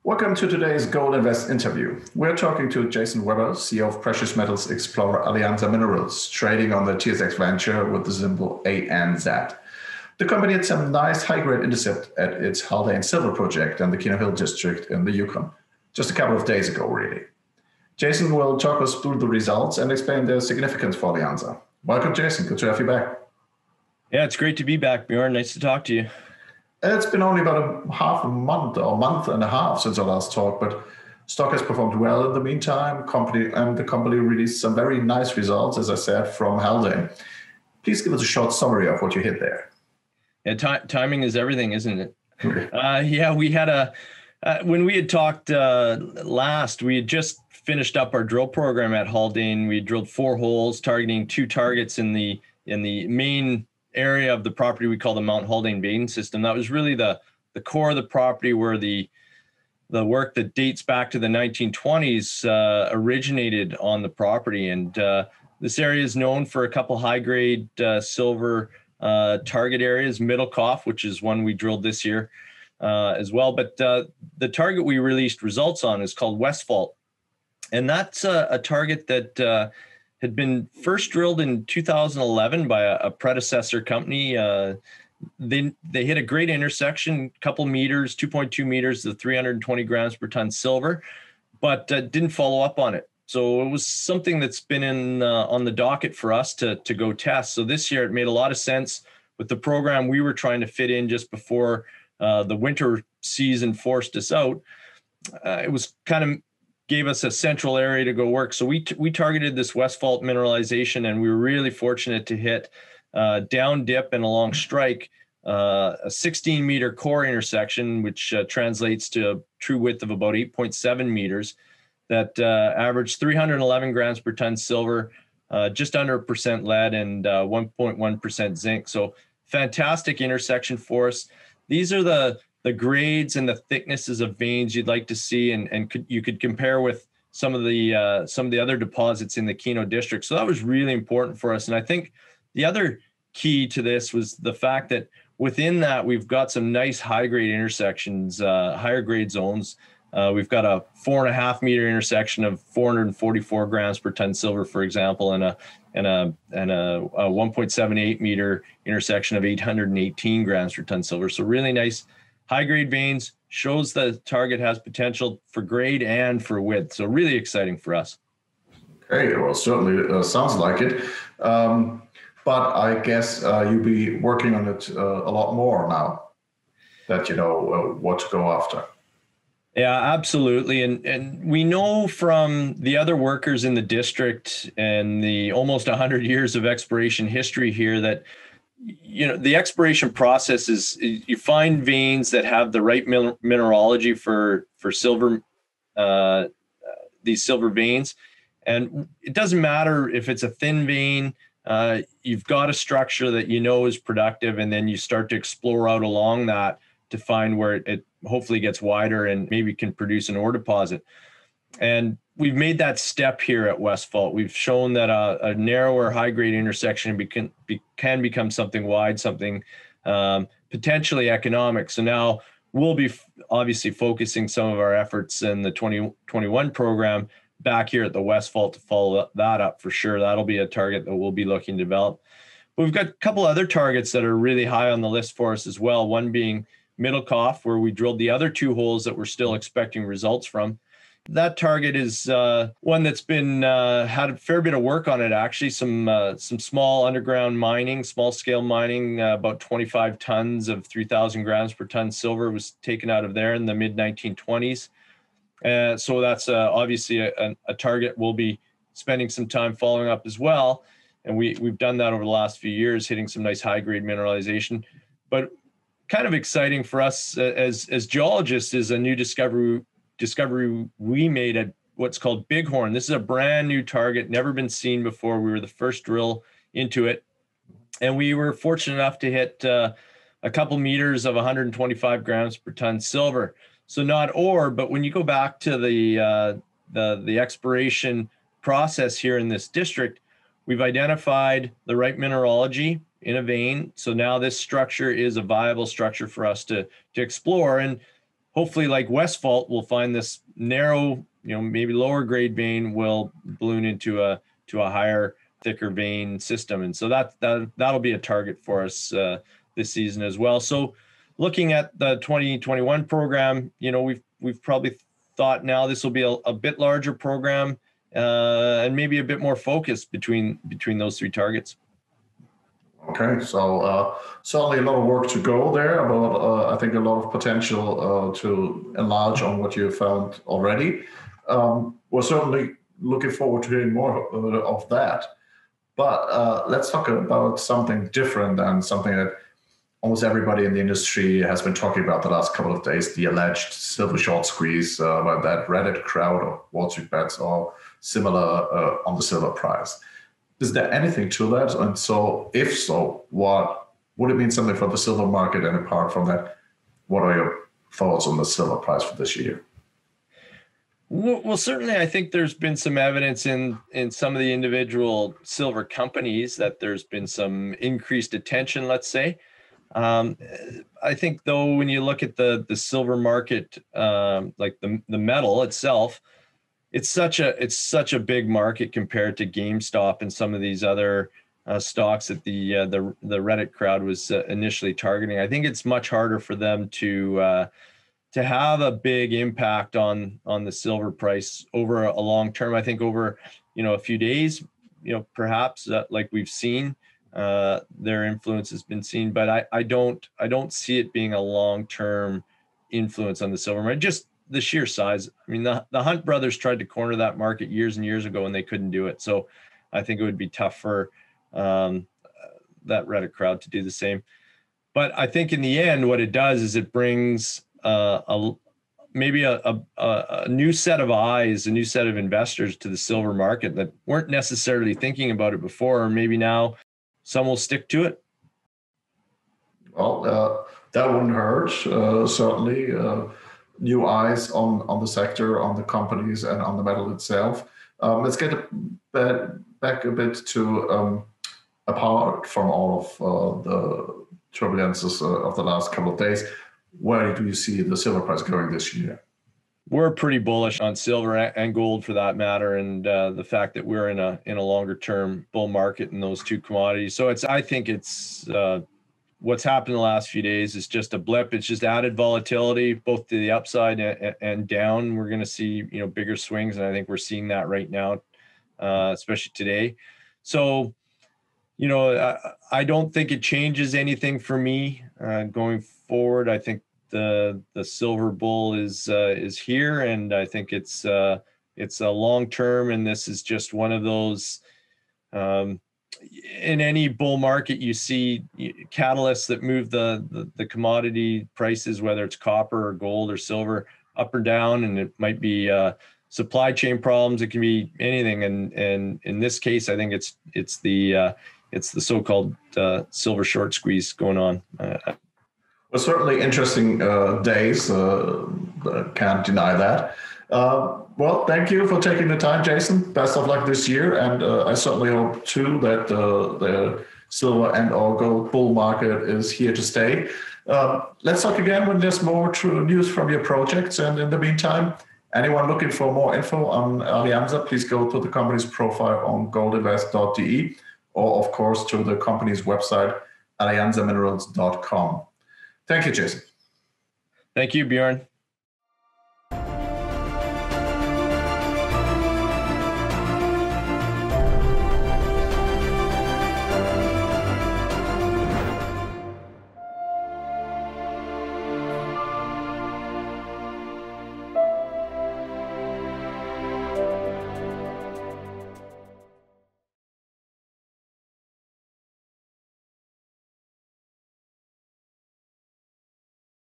Welcome to today's Gold Invest interview. We're talking to Jason Weber, CEO of Precious Metals Explorer Alianza Minerals, trading on the TSXV Venture with the symbol ANZ. The company had some nice high-grade intercept at its Haldane Silver project in the Keno Hill district in the Yukon, just a couple of days ago, really. Jason will talk us through the results and explain their significance for Alianza. Welcome, Jason. Good to have you back. Yeah, it's great to be back, Bjorn. Nice to talk to you. It's been only about a month and a half since our last talk, but stock has performed well in the meantime. The company released some very nice results, as I said, from Haldane. Please give us a short summary of what you hit there. Yeah, timing is everything, isn't it? We had when we had talked last, we had just finished up our drill program at Haldane. We drilled 4 holes, targeting 2 targets in the main area of the property we call the Mount Haldane vein system. That was really the core of the property, where the work that dates back to the 1920s originated on the property. And this area is known for a couple high-grade silver target areas, Middlecoff, which is one we drilled this year as well. But the target we released results on is called West Fault. And that's a target that had been first drilled in 2011 by a predecessor company. They hit a great intersection, couple meters, 2.2 meters of 320 grams per ton silver, but didn't follow up on it. So it was something that's been on the docket for us to go test. So this year it made a lot of sense with the program we were trying to fit in just before the winter season forced us out. It was kind of gave us a central area to go work. So we targeted this West Fault mineralization, and we were really fortunate to hit down dip and along strike a 16-meter core intersection, which translates to a true width of about 8.7 meters, that averaged 311 grams per ton silver, just under 1% lead, and 1.1% zinc. So fantastic intersection for us. These are the grades and the thicknesses of veins you'd like to see, and you could compare with some of the other deposits in the Keno district. So that was really important for us. And I think the other key to this was the fact that within that we've got some nice high grade intersections, higher grade zones. We've got a 4.5 meter intersection of 444 grams per ton silver, for example, and a 1.78 meter intersection of 818 grams per ton silver. So really nice high-grade veins, shows the target has potential for grade and for width. So really exciting for us. Okay, well, certainly sounds like it. But I guess you'll be working on it a lot more now that you know what to go after. Yeah, absolutely. And we know from the other workers in the district and the almost 100 years of exploration history here that the exploration process is you find veins that have the right mineralogy for silver, these silver veins. And it doesn't matter if it's a thin vein, you've got a structure that is productive, and then you start to explore out along that to find where it hopefully gets wider and maybe can produce an ore deposit. And we've made that step here at West Fault. We've shown that a narrower high-grade intersection can become something wide, something potentially economic. So now we'll be obviously focusing some of our efforts in the 2021 program back here at the West Fault to follow that up for sure. That'll be a target that we'll be looking to develop. But we've got a couple other targets that are really high on the list for us as well, one being Middlecoff, where we drilled the other 2 holes that we're still expecting results from. That target is one that's been had a fair bit of work on it, actually. Some small underground mining, small scale mining, about 25 tons of 3,000 grams per ton silver was taken out of there in the mid 1920s. So that's obviously a target we'll be spending some time following up as well. And we've done that over the last few years, hitting some nice high grade mineralization. But kind of exciting for us as geologists is a new discovery we made at what's called Bighorn. This is a brand new target, never been seen before. We were the first drill into it, and we were fortunate enough to hit a couple meters of 125 grams per ton silver. So not ore, but when you go back to the exploration process here in this district, we've identified the right mineralogy in a vein. So now this structure is a viable structure for us to explore. And hopefully, like Westfault, we'll find this narrow, maybe lower grade vein will balloon into a higher, thicker vein system, and so that'll be a target for us this season as well. So, looking at the 2021 program, we've probably thought now this will be a bit larger program and maybe a bit more focused between those three targets. Okay, so certainly a lot of work to go there, but I think a lot of potential to enlarge on what you found already. We're certainly looking forward to hearing more of that. But let's talk about something different and something that almost everybody in the industry has been talking about the last couple of days, the alleged silver short squeeze by that Reddit crowd or Wall Street bets or similar on the silver price. Is there anything to that? And so, if so, what would it mean something for the silver market? And apart from that, what are your thoughts on the silver price for this year? Well, certainly, I think there's been some evidence in some of the individual silver companies that there's been some increased attention, let's say. I think, though, when you look at the silver market, like the metal itself, it's such a big market compared to GameStop and some of these other stocks that the Reddit crowd was initially targeting. I think it's much harder for them to have a big impact on the silver price over a long term. I think over a few days, perhaps like we've seen, their influence has been seen, but I don't see it being a long term influence on the silver market. Just the sheer size. I mean, the Hunt brothers tried to corner that market years and years ago, and they couldn't do it. So I think it would be tough for that Reddit crowd to do the same. But I think in the end, what it does is it brings maybe a new set of eyes, a new set of investors to the silver market that weren't necessarily thinking about it before, or maybe now some will stick to it. Well, that wouldn't hurt, certainly. New eyes on the sector, on the companies, and on the metal itself. Let's get back a bit to apart from all of the turbulences of the last couple of days. Where do you see the silver price going this year? We're pretty bullish on silver and gold for that matter, and the fact that we're in a longer term bull market in those two commodities. So I think it's what's happened in the last few days is just a blip. It's just added volatility, both to the upside and down. We're going to see, bigger swings. And I think we're seeing that right now, especially today. So, I don't think it changes anything for me going forward. I think the silver bull is here, and I think it's a long term. And this is just one of those, in any bull market, you see catalysts that move the commodity prices, whether it's copper or gold or silver, up or down, and it might be supply chain problems. It can be anything, and in this case, I think it's the so-called silver short squeeze going on. Well, certainly interesting days. Can't deny that. Well, thank you for taking the time, Jason. Best of luck this year. And I certainly hope, too, that the silver and or gold bull market is here to stay. Let's talk again when there's more true news from your projects. And in the meantime, anyone looking for more info on Alianza, please go to the company's profile on goldinvest.de or, of course, to the company's website, alianzaminerals.com. Thank you, Jason. Thank you, Bjorn.